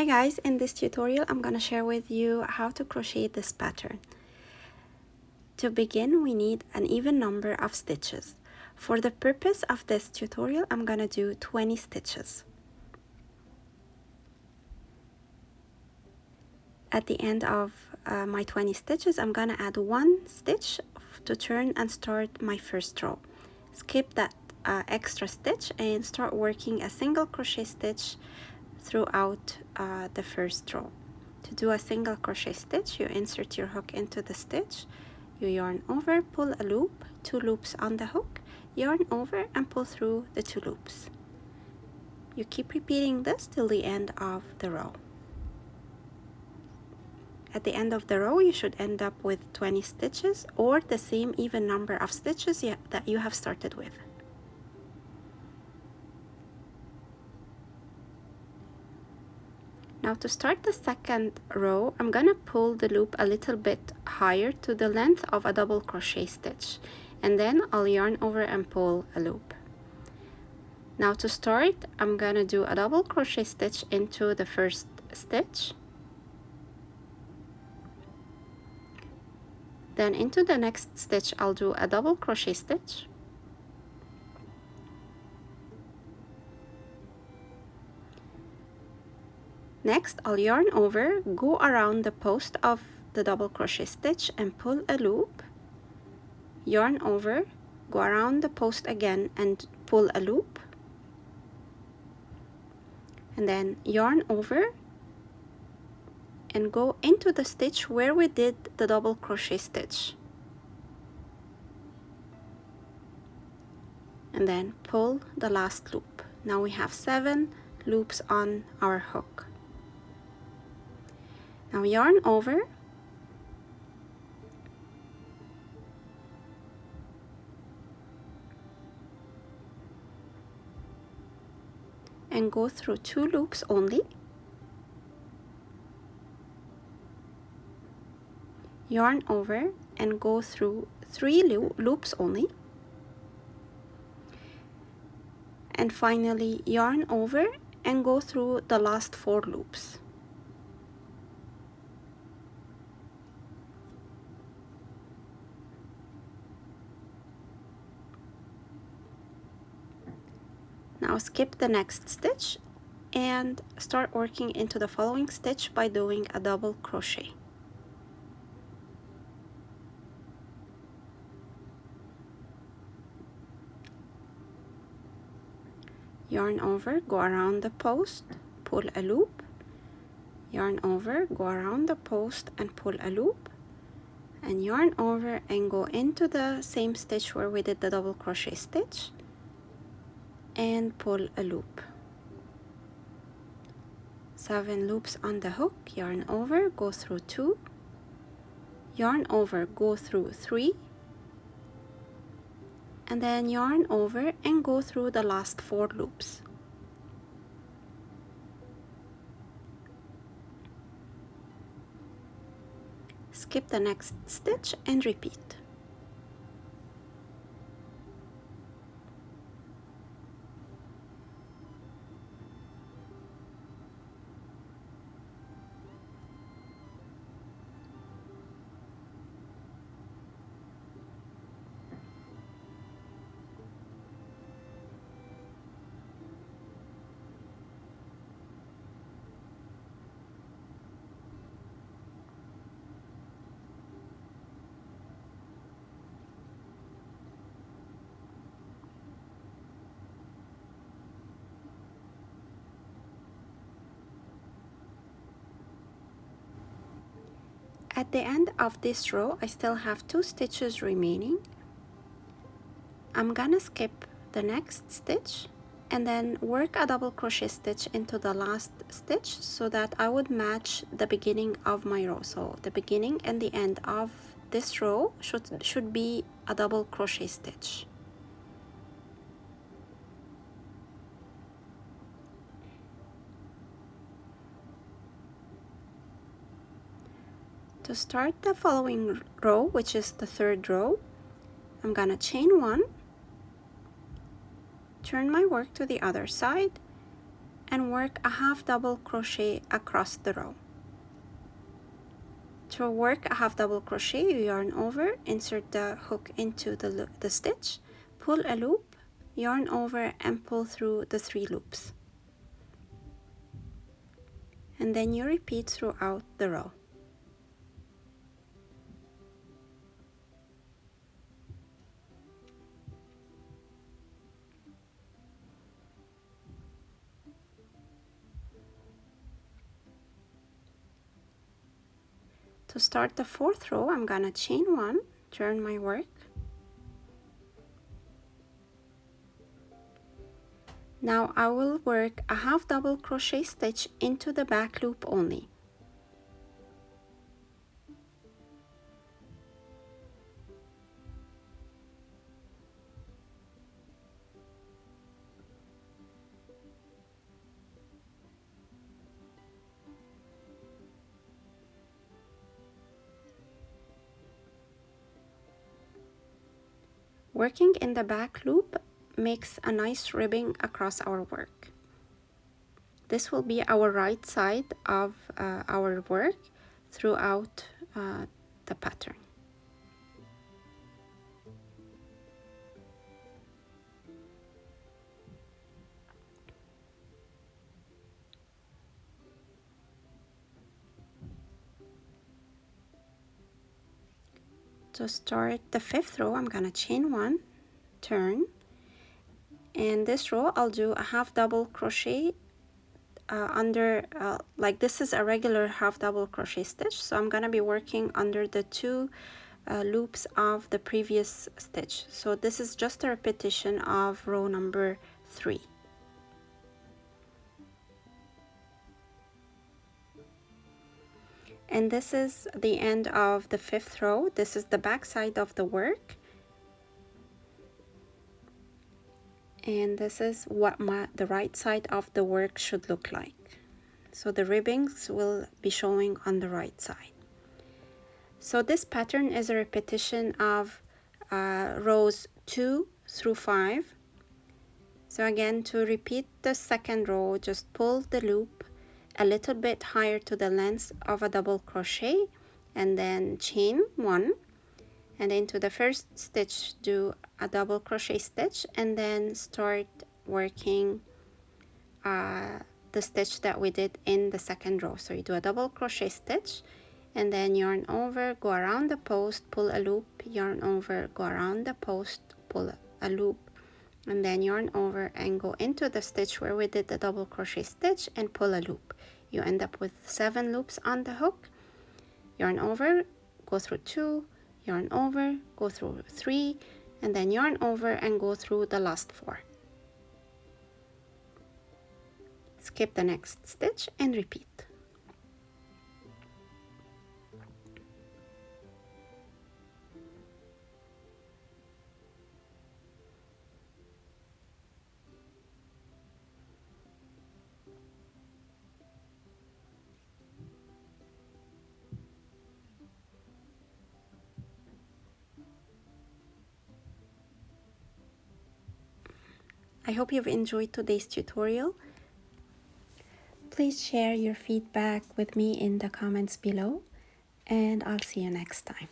Hi guys, in this tutorial I'm gonna share with you how to crochet this pattern. To begin, we need an even number of stitches. For the purpose of this tutorial, I'm gonna do 20 stitches. At the end of my 20 stitches, I'm gonna add one stitch to turn and start my first row. Skip that extra stitch and start working a single crochet stitch throughout the first row. To do a single crochet stitch, you insert your hook into the stitch, you yarn over, pull a loop, 2 loops on the hook, yarn over and pull through the 2 loops. You keep repeating this till the end of the row. At the end of the row, you should end up with 20 stitches or the same even number of stitches that you have started with. Now to start the second row, I'm gonna pull the loop a little bit higher to the length of a double crochet stitch, and then I'll yarn over and pull a loop. Now to start, I'm gonna do a double crochet stitch into the first stitch, then into the next stitch I'll do a double crochet stitch, next I'll yarn over, go around the post of the double crochet stitch and pull a loop, yarn over, go around the post again and pull a loop, and then yarn over and go into the stitch where we did the double crochet stitch, and then pull the last loop. Now we have 7 loops on our hook. Now yarn over, and go through 2 loops only, yarn over and go through 3 loops only, and finally yarn over and go through the last 4 loops. Now skip the next stitch and start working into the following stitch by doing a double crochet. Yarn over, go around the post, pull a loop, yarn over, go around the post and pull a loop, and yarn over and go into the same stitch where we did the double crochet stitch and pull a loop. 7 loops on the hook, yarn over, go through 2, yarn over, go through 3, and then yarn over and go through the last 4 loops. Skip the next stitch and repeat. At the end of this row, I still have 2 stitches remaining. I'm gonna skip the next stitch and then work a double crochet stitch into the last stitch so that I would match the beginning of my row. So the beginning and the end of this row should be a double crochet stitch. To start the following row, which is the 3rd row, I'm gonna chain 1, turn my work to the other side, and work a half double crochet across the row. To work a half double crochet, you yarn over, insert the hook into the stitch, pull a loop, yarn over and pull through the 3 loops. And then you repeat throughout the row. To start the 4th row, I'm gonna chain 1, turn my work. Now I will work a half double crochet stitch into the back loop only. Working in the back loop makes a nice ribbing across our work. This will be our right side of our work throughout the pattern. To start the 5th row, I'm gonna chain 1, turn, and this row I'll do a half double crochet under, like this is a regular half double crochet stitch, so I'm gonna be working under the 2 loops of the previous stitch. So this is just a repetition of row number 3. And this is the end of the 5th row. This is the back side of the work. And this is what the right side of the work should look like. So the ribbings will be showing on the right side. So this pattern is a repetition of rows 2 through 5. So again, to repeat the 2nd row, just pull the loop a little bit higher to the length of a double crochet and then chain 1, and into the 1st stitch do a double crochet stitch and then start working the stitch that we did in the 2nd row. So you do a double crochet stitch and then yarn over, go around the post, pull a loop, yarn over, go around the post, pull a loop, and then yarn over and go into the stitch where we did the double crochet stitch and pull a loop. You end up with 7 loops on the hook, yarn over, go through 2, yarn over, go through 3, and then yarn over and go through the last 4. Skip the next stitch and repeat. I hope you've enjoyed today's tutorial. Please share your feedback with me in the comments below, and I'll see you next time.